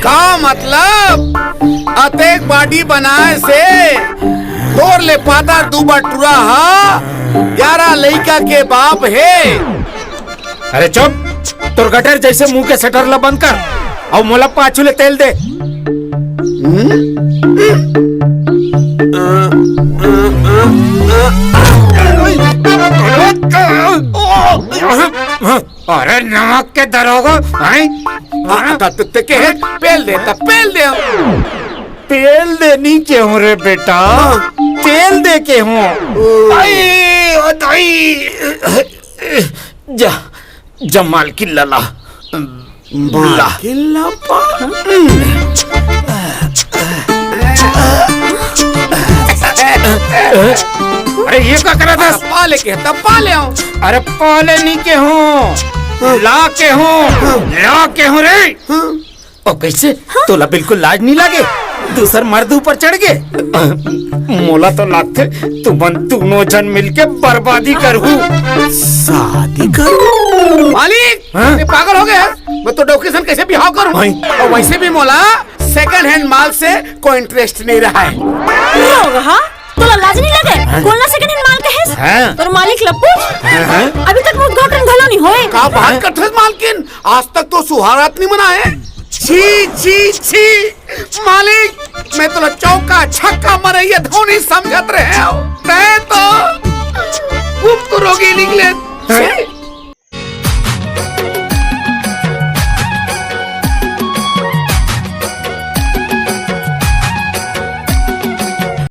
का मतलब अतेक बॉडी बनाए से तोर ले पाता दू बटुरा हा 11 लड़का के बाप है। अरे चुप, तोर गटर जैसे मुंह के शटर ला बंद कर और मोला पाछू ले तेल दे। अरे नमक के दरोगा पेल दे तब पेल दे। तेल देनी के हूँ रे बेटा, तेल दे के हूँ। जा जमाल की लला अरे ये क्या करा था? पाले के तब पाले आओ। अरे पाले नहीं के हूँ, ला के हूँ रे। ओ कैसे तोला बिल्कुल लाज नहीं लगे? दूसर मर्द ऊपर चढ़ गए। मोला तो लागते तुमन दोनों जन मिलके बर्बादी करहू। शादी करूं? मालिक पागल हो गया? मैं तो डोकेशन कैसे बिहाव करूं? और वैसे भी मोला सेकंड हैंड माल से कोई इंटरेस्ट नहीं रहा है। तोला लाज नहीं लगे? कौन ला सेकंड हैंड माल के है? तोर मालिक लप्पू अभी तक उद्घाटन भला नहीं होए। का बात करथस मालकिन? आज तक तो सुहारात नहीं मना है। छी छी छी मालिक, मैं तो चौका छक्का मरैया धोनी समझत रहे हो। मैं तो रोगी निकले।